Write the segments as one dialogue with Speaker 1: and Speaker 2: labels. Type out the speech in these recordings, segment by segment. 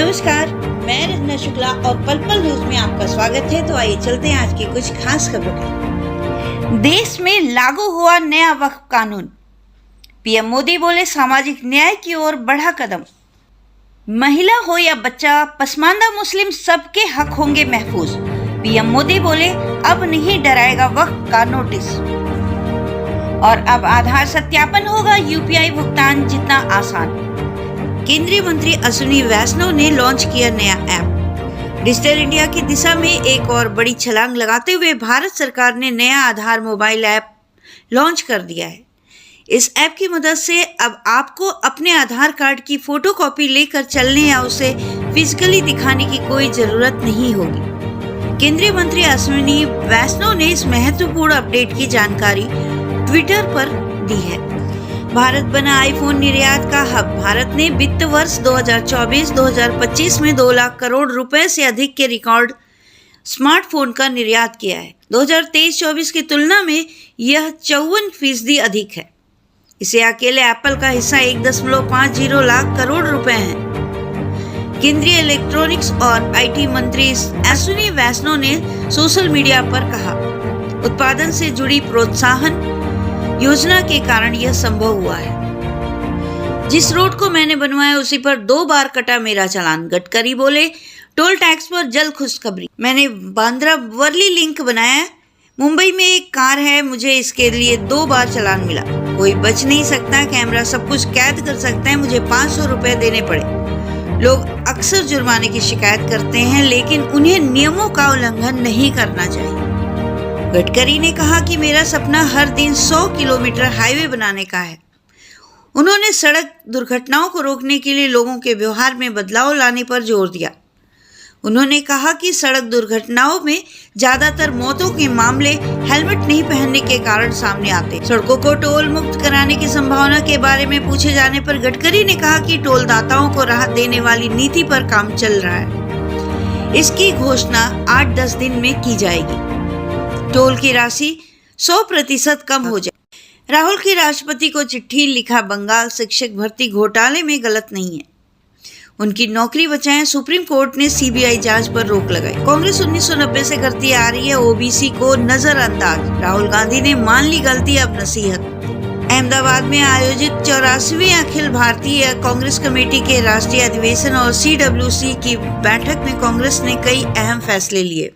Speaker 1: नमस्कार, मैं रंजना शुक्ला और पल पल न्यूज में आपका स्वागत है। तो आइए चलते हैं आज की कुछ खास खबरों की। देश में लागू हुआ नया वक्फ कानून, पीएम मोदी बोले सामाजिक न्याय की ओर बढ़ा कदम। महिला हो या बच्चा, पसमानदा मुस्लिम सबके हक होंगे महफूज। पीएम मोदी बोले अब नहीं डराएगा वक्फ का नोटिस। और अब आधार सत्यापन होगा यूपीआई भुगतान जितना आसान। केंद्रीय मंत्री अश्विनी वैष्णव ने लॉन्च किया नया ऐप। डिजिटल इंडिया की दिशा में एक और बड़ी छलांग लगाते हुए भारत सरकार ने नया आधार मोबाइल ऐप लॉन्च कर दिया है। इस ऐप की मदद से अब आपको अपने आधार कार्ड की फोटोकॉपी लेकर चलने या उसे फिजिकली दिखाने की कोई जरूरत नहीं होगी। केंद्रीय मंत्री अश्विनी वैष्णव ने इस महत्वपूर्ण अपडेट की जानकारी ट्विटर पर दी है। भारत बना आईफोन निर्यात का हब। भारत ने वित्त वर्ष 2024-2025 में 2 लाख करोड़ रुपए से अधिक के रिकॉर्ड स्मार्टफोन का निर्यात किया है। 2023-24 की तुलना में यह 54% अधिक है। इसे अकेले एप्पल का हिस्सा 1.50 लाख करोड़ रुपए है। केंद्रीय इलेक्ट्रॉनिक्स और आईटी मंत्री अश्विनी वैष्णव ने सोशल मीडिया पर कहा, उत्पादन से जुड़ी प्रोत्साहन योजना के कारण यह संभव हुआ है। जिस रोड को मैंने बनवाया उसी पर 2 बार कटा मेरा चालान। गडकरी बोले टोल टैक्स पर जल्द खुशखबरी। मैंने बांद्रा वर्ली लिंक बनाया। मुंबई में एक कार है, मुझे इसके लिए 2 बार चालान मिला। कोई बच नहीं सकता, कैमरा सब कुछ कैद कर सकता है। मुझे 500 रुपए देने पड़े। लोग अक्सर जुर्माने की शिकायत करते हैं, लेकिन उन्हें नियमों का उल्लंघन नहीं करना चाहिए। गडकरी ने कहा कि मेरा सपना हर दिन 100 किलोमीटर हाईवे बनाने का है। उन्होंने सड़क दुर्घटनाओं को रोकने के लिए लोगों के व्यवहार में बदलाव लाने पर जोर दिया। उन्होंने कहा कि सड़क दुर्घटनाओं में ज्यादातर मौतों के मामले हेलमेट नहीं पहनने के कारण सामने आते। सड़कों को टोल मुक्त कराने की संभावना के बारे में पूछे जाने पर गडकरी ने कहा कि टोल दाताओं को राहत देने वाली नीति पर काम चल रहा है। इसकी घोषणा 8-10 दिन में की जाएगी। टोल की राशि 100% कम हो जाए। राहुल की राष्ट्रपति को चिट्ठी लिखा। बंगाल शिक्षक भर्ती घोटाले में गलत नहीं है, उनकी नौकरी बचाएं। सुप्रीम कोर्ट ने सीबीआई जांच पर रोक लगाई। कांग्रेस 1990 से करती आ रही है ओबीसी को नजरअंदाज। राहुल गांधी ने मान ली गलती, अब नसीहत। अहमदाबाद में आयोजित 84वीं अखिल भारतीय कांग्रेस कमेटी के राष्ट्रीय अधिवेशन और सीडब्ल्यूसी की बैठक में कांग्रेस ने कई अहम फैसले लिए।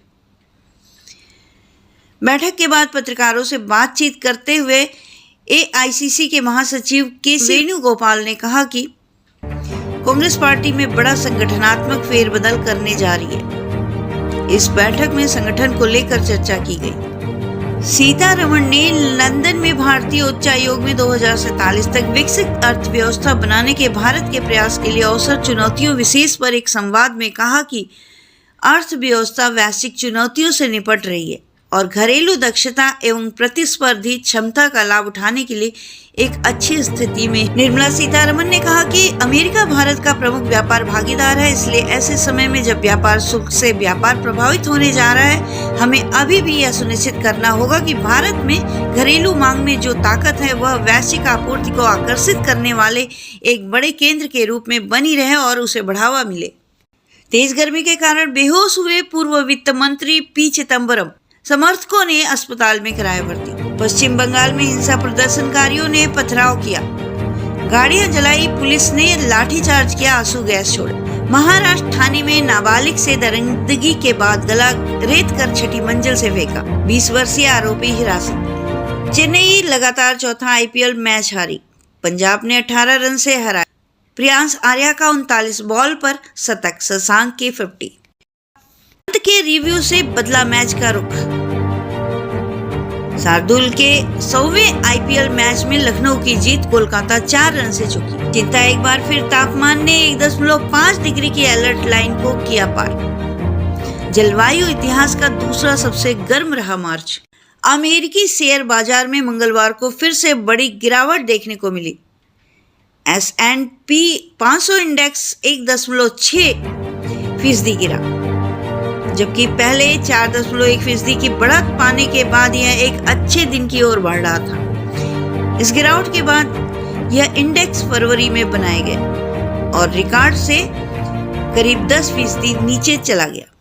Speaker 1: बैठक के बाद पत्रकारों से बातचीत करते हुए एआईसीसी के महासचिव के वेणुगोपाल ने कहा कि कांग्रेस पार्टी में बड़ा संगठनात्मक फेरबदल करने जा रही है। इस बैठक में संगठन को लेकर चर्चा की गई। सीतारमण ने लंदन में भारतीय उच्चायोग में 2047 तक विकसित अर्थव्यवस्था बनाने के भारत के प्रयास के लिए अवसर चुनौतियों विशेष पर एक संवाद में कहा कि अर्थव्यवस्था वैश्विक चुनौतियों से निपट रही है और घरेलू दक्षता एवं प्रतिस्पर्धी क्षमता का लाभ उठाने के लिए एक अच्छी स्थिति में। निर्मला सीतारमण ने कहा कि अमेरिका भारत का प्रमुख व्यापार भागीदार है, इसलिए ऐसे समय में जब व्यापार शुल्क से व्यापार प्रभावित होने जा रहा है, हमें अभी भी यह सुनिश्चित करना होगा कि भारत में घरेलू मांग में जो ताकत है वह वैश्विक आपूर्ति को आकर्षित करने वाले एक बड़े केंद्र के रूप में बनी रहे और उसे बढ़ावा मिले। तेज गर्मी के कारण बेहोश हुए पूर्व वित्त मंत्री पी चिदम्बरम समर्थकों ने अस्पताल में कराया भर्ती। पश्चिम बंगाल में हिंसा प्रदर्शनकारियों ने पथराव किया, गाड़ियां जलाई, पुलिस ने लाठीचार्ज किया, आंसू गैस छोड़े। महाराष्ट्र ठाणे में नाबालिग से दरिंदगी के बाद गला रेत कर 6ठी मंजिल से फेंका, 20 वर्षीय आरोपी हिरासत। चेन्नई लगातार चौथा आईपीएल मैच हारी। पंजाब ने 18 रन से हराया। प्रियांश आर्या का 39 बॉल पर शतक, शशांक के 50। के रिव्यू से बदला मैच का रुख। शार्दुल के 100वें आईपीएल मैच में लखनऊ की जीत, कोलकाता 4 रन से चुकी। चिंता एक बार फिर, तापमान ने 1.5 डिग्री की अलर्ट लाइन को किया पार। जलवायु इतिहास का दूसरा सबसे गर्म रहा मार्च। अमेरिकी शेयर बाजार में मंगलवार को फिर से बड़ी गिरावट देखने को मिली। S&P 500 इंडेक्स 1.6% गिरा, जबकि पहले 4.1% की बढ़त पाने के बाद यह एक अच्छे दिन की ओर बढ़ रहा था। इस गिरावट के बाद यह इंडेक्स फरवरी में बनाए गए और रिकॉर्ड से करीब 10% नीचे चला गया।